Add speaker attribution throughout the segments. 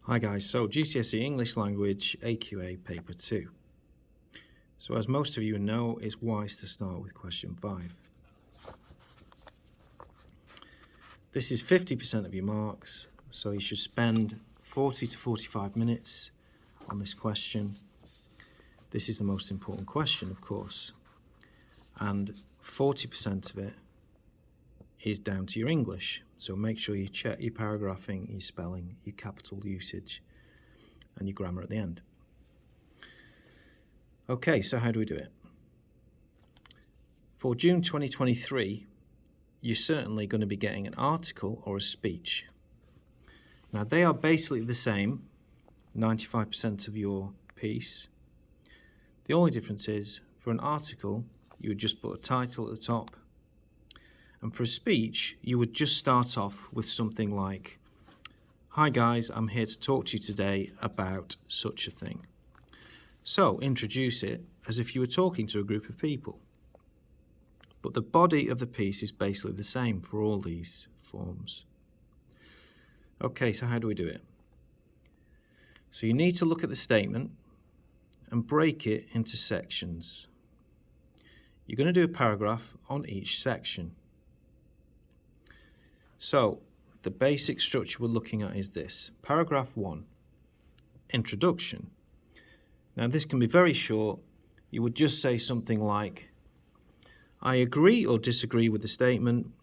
Speaker 1: Hi guys, so GCSE English Language AQA Paper 2. So as most of you know, it's wise to start with question 5. This is 50% of your marks, so you should spend 40 to 45 minutes on this question. This is the most important question, of course, and 40% of it is down to your English. So make sure you check your paragraphing, your spelling, your capital usage, and your grammar at the end. Okay, so how do we do it? For June 2023, you're certainly going to be getting an article or a speech. Now, they are basically the same, 95% of your piece. The only difference is, for an article, you would just put a title at the top. And for a speech, you would just start off with something like, "Hi guys, I'm here to talk to you today about such a thing." So introduce it as if you were talking to a group of people. But the body of the piece is basically the same for all these forms. Okay, so how do we do it? So you need to look at the statement and break it into sections. You're going to do a paragraph on each section. So the basic structure we're looking at is this. Paragraph 1, introduction. Now this can be very short. You would just say something like, "I agree or disagree with the statement,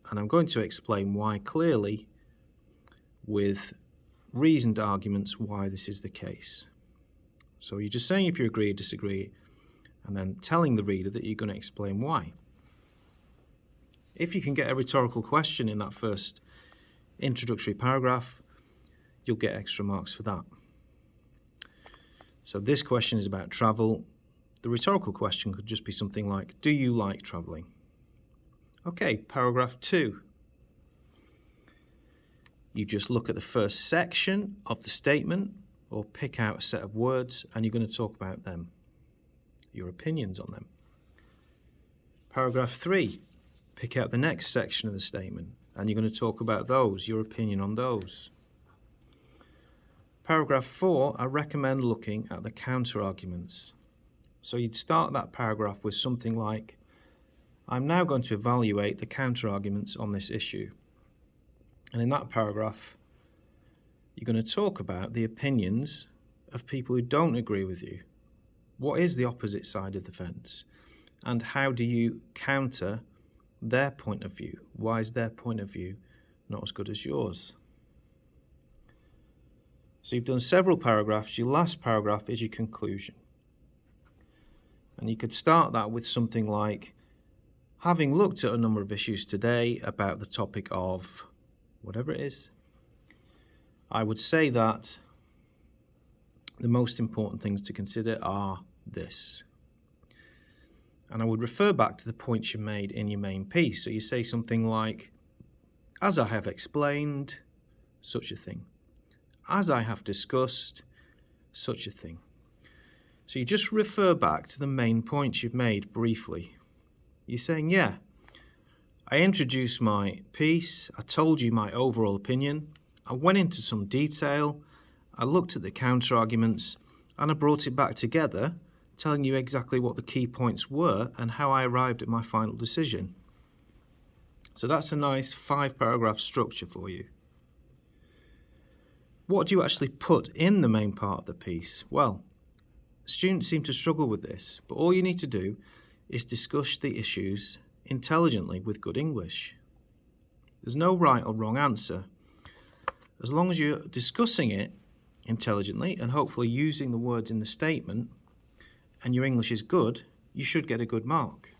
Speaker 1: and I'm going to explain why clearly with reasoned arguments why this is the case." So you're just saying if you agree or disagree, and then telling the reader that you're going to explain why. If you can get a rhetorical question in that first introductory paragraph, you'll get extra marks for that. So this question is about travel. The rhetorical question could just be something like, "Do you like traveling?" Okay, paragraph 2. You just look at the first section of the statement or pick out a set of words and you're going to talk about them, your opinions on them. Paragraph 3. Pick out the next section of the statement and you're going to talk about those, your opinion on those. Paragraph 4, I recommend looking at the counter-arguments. So you'd start that paragraph with something like, "I'm now going to evaluate the counter-arguments on this issue." And in that paragraph, you're going to talk about the opinions of people who don't agree with you. What is the opposite side of the fence? And how do you counter their point of view? Why is their point of view not as good as yours? So you've done several paragraphs. Your last paragraph is your conclusion. And you could start that with something like, "Having looked at a number of issues today about the topic of," whatever it is, "I would say that the most important things to consider are this." And I would refer back to the points you made in your main piece. So you say something like, "As I have explained, such a thing. As I have discussed, such a thing." So you just refer back to the main points you've made briefly. You're saying, "Yeah, I introduced my piece, I told you my overall opinion, I went into some detail, I looked at the counter-arguments, and I brought it back together, telling you exactly what the key points were and how I arrived at my final decision." So that's a nice 5-paragraph structure for you. What do you actually put in the main part of the piece? Well, students seem to struggle with this, but all you need to do is discuss the issues intelligently with good English. There's no right or wrong answer. As long as you're discussing it intelligently and hopefully using the words in the statement and your English is good, you should get a good mark.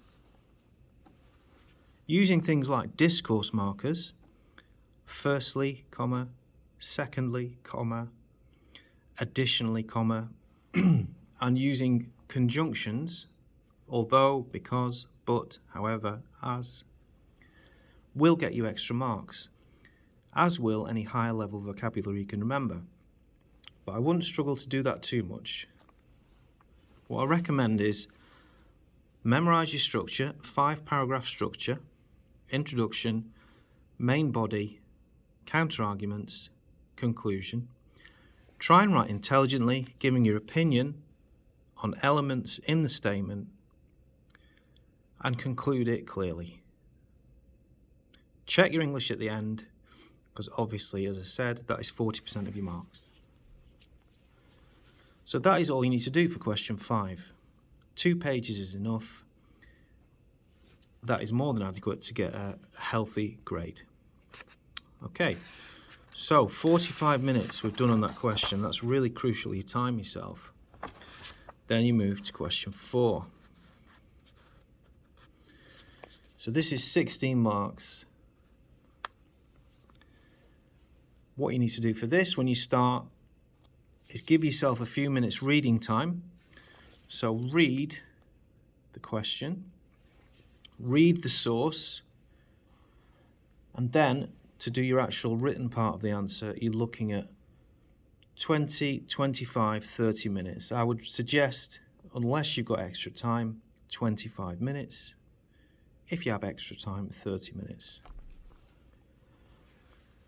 Speaker 1: Using things like discourse markers, firstly, comma, secondly, comma, additionally, comma, and using conjunctions, although, because, but, however, as, will get you extra marks, as will any higher level vocabulary you can remember. But I wouldn't struggle to do that too much. What I recommend is memorize your structure, 5-paragraph structure, introduction, main body, counter-arguments, conclusion. Try and write intelligently, giving your opinion on elements in the statement, and conclude it clearly. Check your English at the end, because obviously, as I said, that is 40% of your marks. So that is all you need to do for question 5. 2 pages is enough. That is more than adequate to get a healthy grade. Okay, so 45 minutes we've done on that question. That's really crucial. You time yourself. Then you move to question 4. So this is 16 marks. What you need to do for this when you start is give yourself a few minutes reading time. So read the question, read the source, and then to do your actual written part of the answer, you're looking at 20, 25, 30 minutes. I would suggest, unless you've got extra time, 25 minutes. If you have extra time, 30 minutes.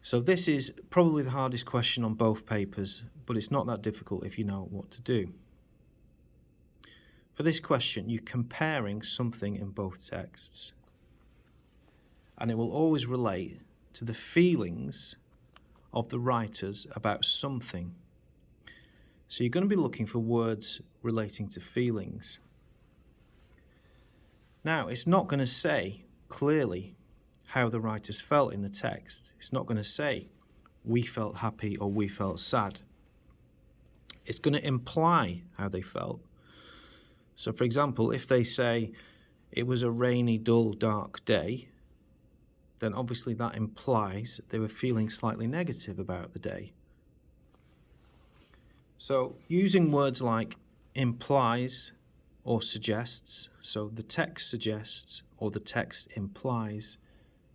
Speaker 1: So this is probably the hardest question on both papers, but it's not that difficult if you know what to do. For this question, you're comparing something in both texts, and it will always relate to the feelings of the writers about something. So you're going to be looking for words relating to feelings. Now, it's not going to say clearly how the writers felt in the text. It's not going to say we felt happy or we felt sad. It's going to imply how they felt. So, for example, if they say it was a rainy, dull, dark day, then obviously that implies they were feeling slightly negative about the day. So, using words like implies or suggests, so the text suggests or the text implies,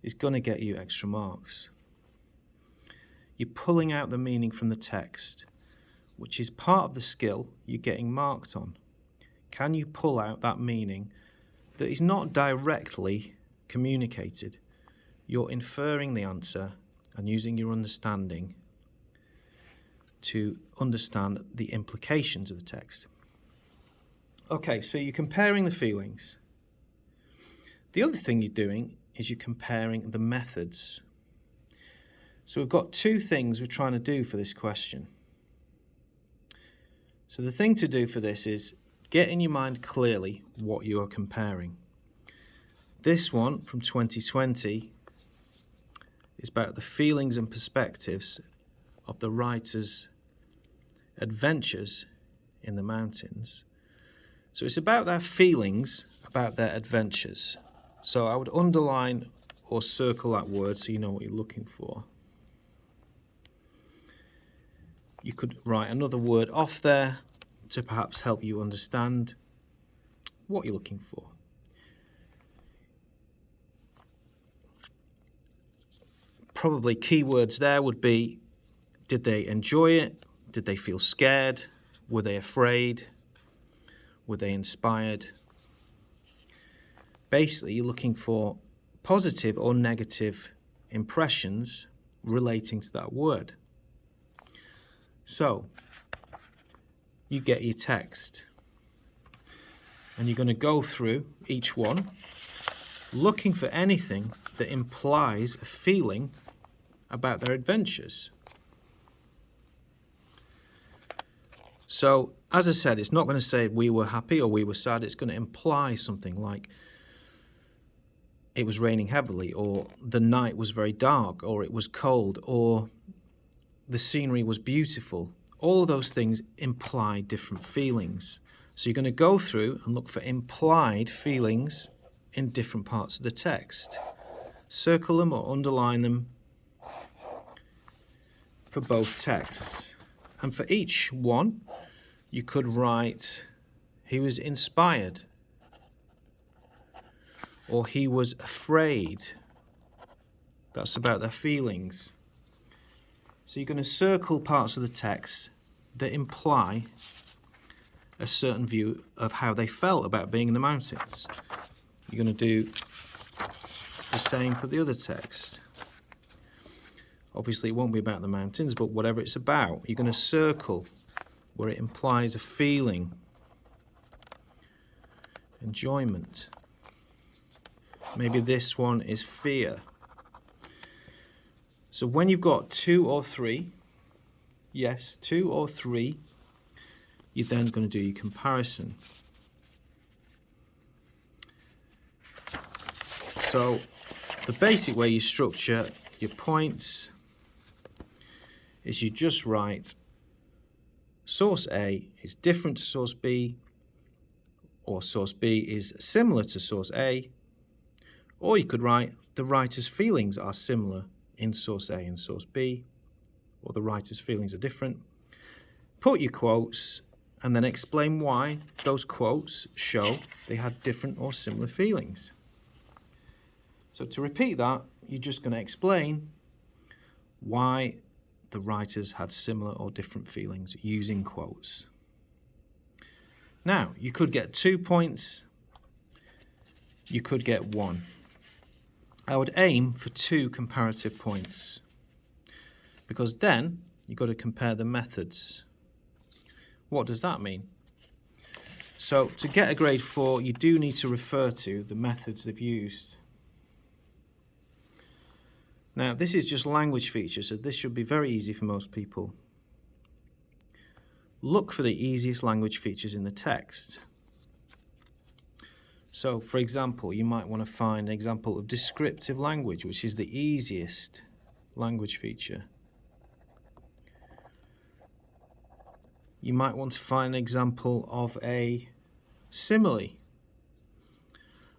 Speaker 1: is going to get you extra marks. You're pulling out the meaning from the text, which is part of the skill you're getting marked on. Can you pull out that meaning that is not directly communicated? You're inferring the answer and using your understanding to understand the implications of the text. Okay, so you're comparing the feelings. The other thing you're doing is you're comparing the methods. So we've got 2 things we're trying to do for this question. So the thing to do for this is get in your mind clearly what you are comparing. This one from 2020 is about the feelings and perspectives of the writer's adventures in the mountains. So it's about their feelings, about their adventures. So I would underline or circle that word so you know what you're looking for. You could write another word off there to perhaps help you understand what you're looking for. Probably keywords there would be, did they enjoy it? Did they feel scared? Were they afraid? Were they inspired? Basically, you're looking for positive or negative impressions relating to that word. So, you get your text, and you're going to go through each one, looking for anything that implies a feeling about their adventures. So, as I said, it's not going to say we were happy or we were sad. It's going to imply something like it was raining heavily, or the night was very dark, or it was cold, or the scenery was beautiful. All of those things imply different feelings. So you're going to go through and look for implied feelings in different parts of the text. Circle them or underline them for both texts. And for each one, you could write, he was inspired, or he was afraid. That's about their feelings. So you're going to circle parts of the text that imply a certain view of how they felt about being in the mountains. You're going to do the same for the other text. Obviously, it won't be about the mountains, but whatever it's about, you're going to circle where it implies a feeling. Enjoyment. Maybe this one is fear. So when you've got 2 or 3, yes, 2 or 3, you're then going to do your comparison. So the basic way you structure your points is you just write source A is different to source B, or source B is similar to source A, or you could write the writer's feelings are similar in source A and source B, or the writer's feelings are different. Put your quotes and then explain why those quotes show they had different or similar feelings. So to repeat that, you're just going to explain why the writers had similar or different feelings using quotes. Now, you could get 2 points, you could get 1. I would aim for 2 comparative points, because then you've got to compare the methods. What does that mean? So to get a grade 4, you do need to refer to the methods they've used. Now, this is just language features, so this should be very easy for most people. Look for the easiest language features in the text. So, for example, you might want to find an example of descriptive language, which is the easiest language feature. You might want to find an example of a simile.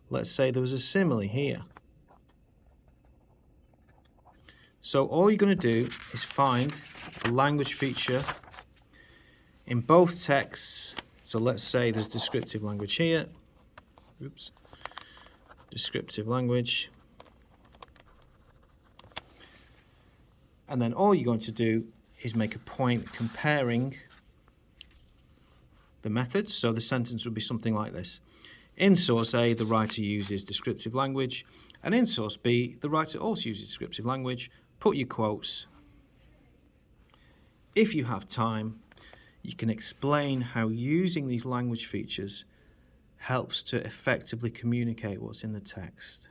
Speaker 1: Let's say there was a simile here. So all you're going to do is find a language feature in both texts. So let's say there's descriptive language here. Oops. Descriptive language. And then all you're going to do is make a point comparing the methods. So the sentence would be something like this. In source A, the writer uses descriptive language, and in source B, the writer also uses descriptive language. Put your quotes. If you have time, you can explain how using these language features helps to effectively communicate what's in the text.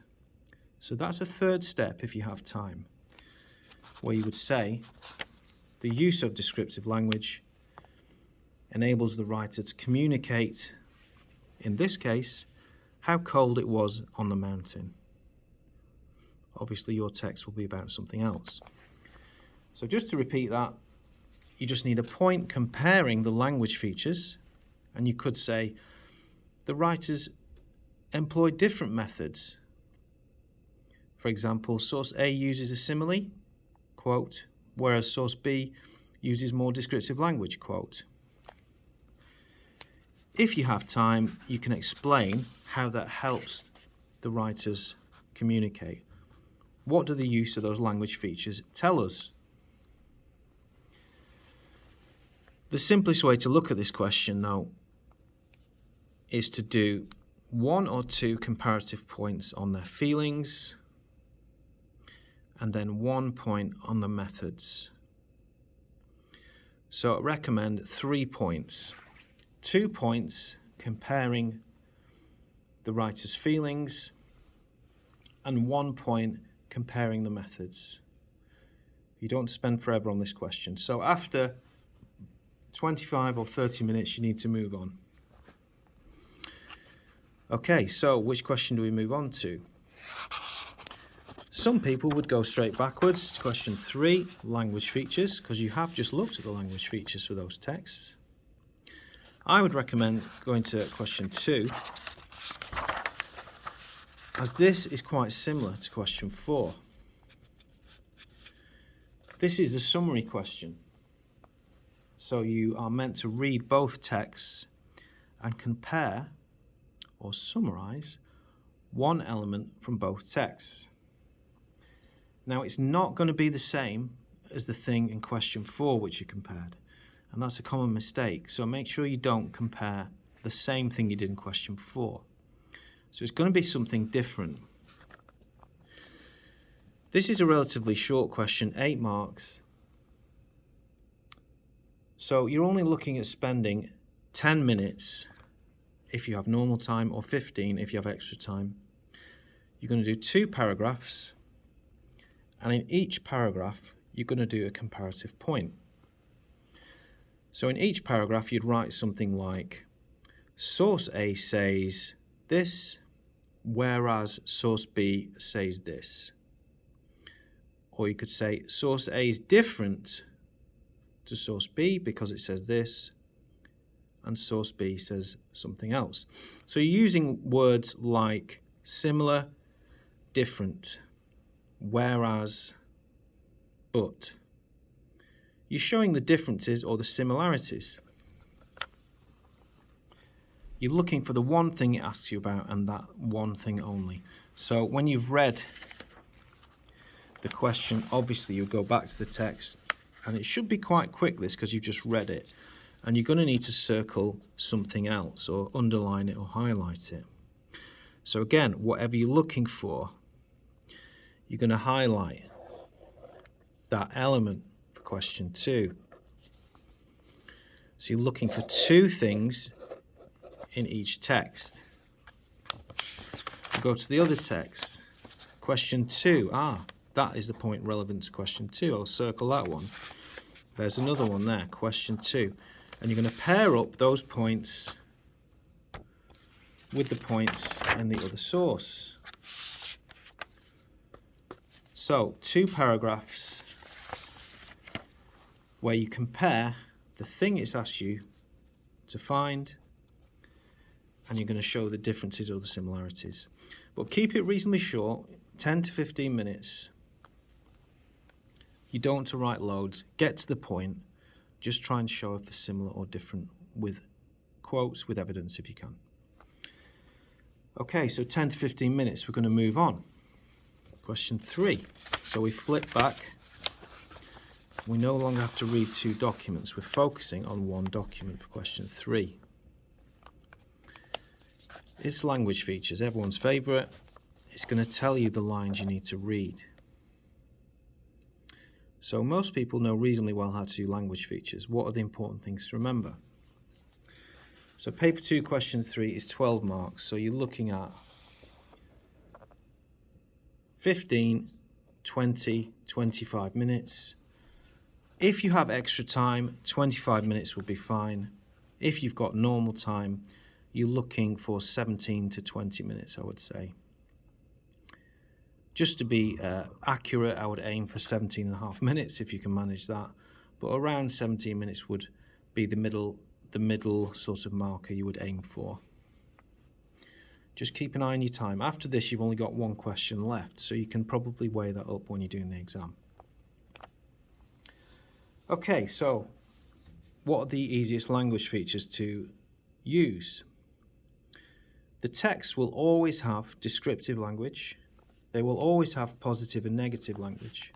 Speaker 1: So that's a third step if you have time, where you would say the use of descriptive language enables the writer to communicate, in this case, how cold it was on the mountain. Obviously, your text will be about something else. So just to repeat that, you just need a point comparing the language features, and you could say the writers employ different methods. For example, source A uses a simile, quote, whereas source B uses more descriptive language, quote. If you have time, you can explain how that helps the writers communicate. What do the use of those language features tell us? The simplest way to look at this question, though, is to do 1 or 2 comparative points on their feelings, and then 1 point on the methods. So I recommend 3 points. 2 points comparing the writer's feelings, and 1 point comparing the methods. You don't spend forever on this question. So after 25 or 30 minutes, you need to move on. Okay, so which question do we move on to? Some people would go straight backwards to question 3, language features, because you have just looked at the language features for those texts. I would recommend going to question 2, as this is quite similar to question 4. This is a summary question. So you are meant to read both texts and compare or summarize one element from both texts. Now, it's not going to be the same as the thing in question 4 which you compared, and that's a common mistake. So make sure you don't compare the same thing you did in question 4. So it's going to be something different. This is a relatively short question, 8 marks. So you're only looking at spending 10 minutes if you have normal time, or 15 if you have extra time. You're going to do 2 paragraphs, and in each paragraph you're going to do a comparative point. So in each paragraph you'd write something like, source A says this, whereas source B says this. Or you could say source A is different to source B because it says this, and source B says something else. So you're using words like similar, different, whereas, but. You're showing the differences or the similarities. You're looking for the one thing it asks you about, and that one thing only. So when you've read the question, obviously you go back to the text, and it should be quite quick, this, because you've just read it, and you're going to need to circle something else or underline it or highlight it. So again, whatever you're looking for, you're going to highlight that element for question 2. So you're looking for 2 things in each text. Go to the other text, question 2. That is the point relevant to question 2. I'll circle that one. There's another one there, question 2. And you're going to pair up those points with the points in the other source. So 2 paragraphs where you compare the thing it's asked you to find, and you're going to show the differences or the similarities. But keep it reasonably short, 10 to 15 minutes. You don't want to write loads. Get to the point. Just try and show if they're similar or different with quotes, with evidence if you can. Okay, so 10 to 15 minutes, we're going to move on. Question 3. So we flip back. We no longer have to read 2 documents. We're focusing on 1 document for question 3. It's language features, everyone's favourite. It's going to tell you the lines you need to read. So most people know reasonably well how to do language features. What are the important things to remember? So paper 2, question 3 is 12 marks. So you're looking at 15, 20, 25 minutes. If you have extra time, 25 minutes will be fine. If you've got normal time, you're looking for 17 to 20 minutes, I would say. Just to be accurate, I would aim for 17.5 minutes if you can manage that. But around 17 minutes would be the middle sort of marker you would aim for. Just keep an eye on your time. After this, you've only got 1 question left, so you can probably weigh that up when you're doing the exam. Okay, so what are the easiest language features to use? The text will always have descriptive language. They will always have positive and negative language.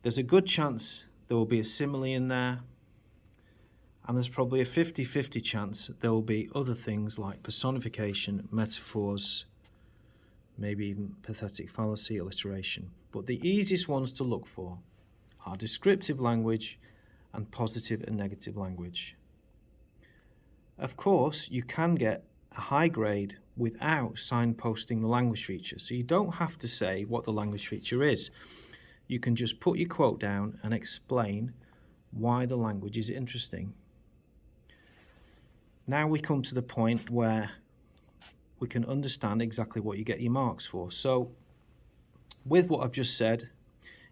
Speaker 1: There's a good chance there will be a simile in there, and there's probably a 50-50 chance there will be other things like personification, metaphors, maybe even pathetic fallacy, alliteration. But the easiest ones to look for are descriptive language and positive and negative language. Of course, you can get a high grade without signposting the language feature. So you don't have to say what the language feature is. You can just put your quote down and explain why the language is interesting. Now we come to the point where we can understand exactly what you get your marks for. So with what I've just said,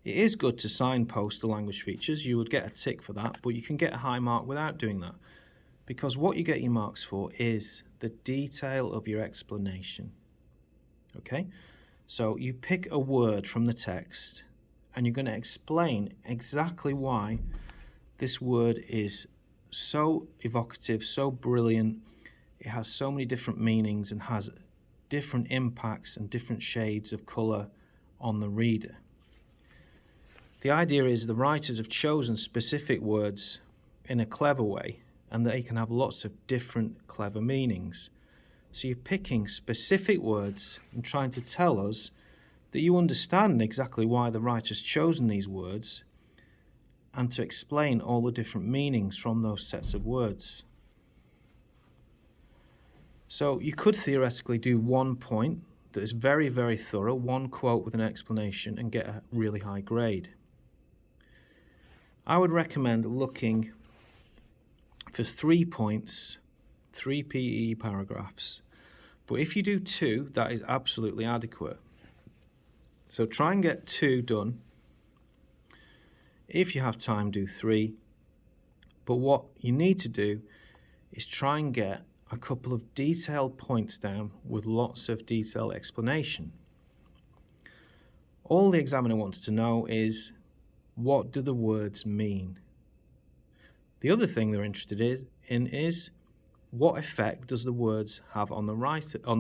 Speaker 1: it is good to signpost the language features. You would get a tick for that, but you can get a high mark without doing that, because what you get your marks for is the detail of your explanation. Okay, so you pick a word from the text and you're going to explain exactly why this word is so evocative, so brilliant. It has so many different meanings and has different impacts and different shades of colour on the reader. The idea is the writers have chosen specific words in a clever way, and they can have lots of different clever meanings. So you're picking specific words and trying to tell us that you understand exactly why the writer's chosen these words and to explain all the different meanings from those sets of words. So you could theoretically do 1 point that is very, very thorough, 1 quote with an explanation, and get a really high grade. I would recommend looking for 3 points, 3 PE paragraphs. But if you do 2, that is absolutely adequate. So try and get 2 done. If you have time, do 3. But what you need to do is try and get a couple of detailed points down with lots of detailed explanation. All the examiner wants to know is, what do the words mean? The other thing they're interested in is, what effect does the words have on the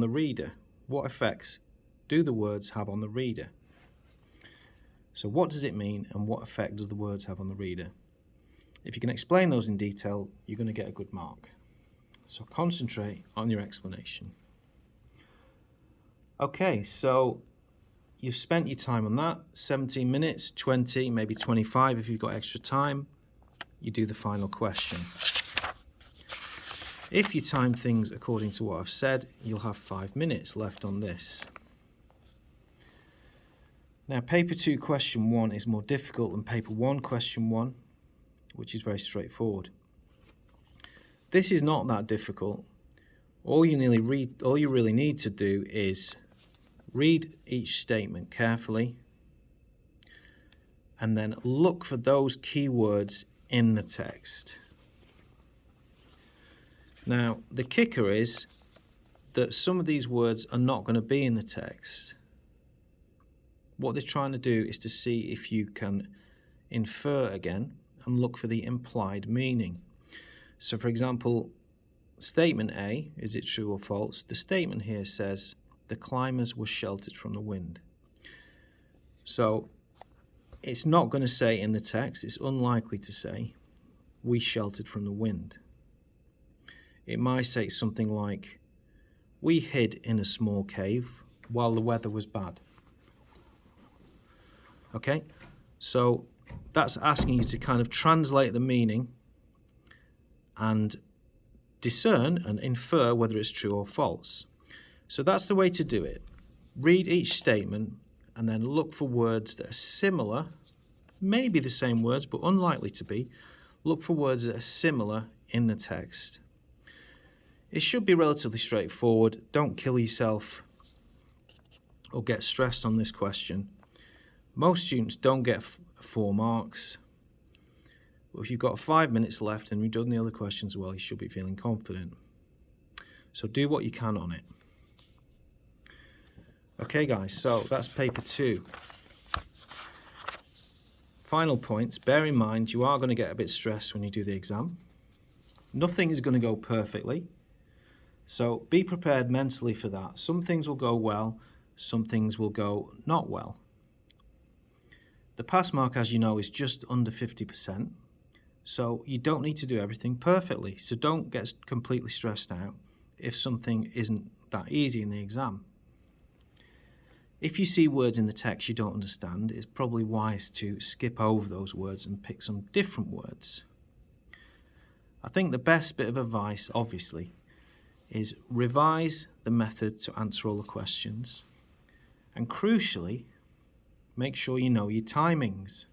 Speaker 1: reader? What effects do the words have on the reader? So what does it mean, and what effect does the words have on the reader? If you can explain those in detail, you're going to get a good mark. So concentrate on your explanation. Okay, so you've spent your time on that, 17 minutes, 20, maybe 25 if you've got extra time. You do the final question. If you time things according to what I've said, you'll have 5 minutes left on this. Now, paper 2 question 1 is more difficult than paper 1 question 1, which is very straightforward. This is not that difficult. All you really need to do is read each statement carefully and then look for those key words in the text. Now, the kicker is that some of these words are not going to be in the text. What they're trying to do is to see if you can infer again and look for the implied meaning. So, for example, statement A, is it true or false? The statement here says, the climbers were sheltered from the wind. So, it's not going to say in the text, it's unlikely to say, we sheltered from the wind. It might say something like, we hid in a small cave while the weather was bad. Okay, so that's asking you to kind of translate the meaning and discern and infer whether it's true or false. So that's the way to do it. Read each statement and then look for words that are similar, maybe the same words, but unlikely to be. Look for words that are similar in the text. It should be relatively straightforward. Don't kill yourself or get stressed on this question. Most students don't get 4 marks. But if you've got 5 minutes left and you've done the other questions well, you should be feeling confident. So do what you can on it. Okay guys, so that's paper 2. Final points. Bear in mind you are going to get a bit stressed when you do the exam. Nothing is going to go perfectly. So be prepared mentally for that. Some things will go well, some things will go not well. The pass mark, as you know, is just under 50%. So you don't need to do everything perfectly. So don't get completely stressed out if something isn't that easy in the exam. If you see words in the text you don't understand, it's probably wise to skip over those words and pick some different words. I think the best bit of advice, obviously, is revise the method to answer all the questions. And crucially, make sure you know your timings.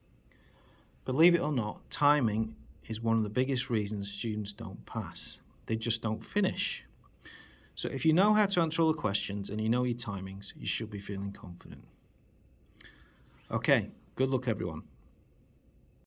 Speaker 1: Believe it or not, timing is one of the biggest reasons students don't pass. They just don't finish. So if you know how to answer all the questions and you know your timings, you should be feeling confident. Okay, good luck everyone.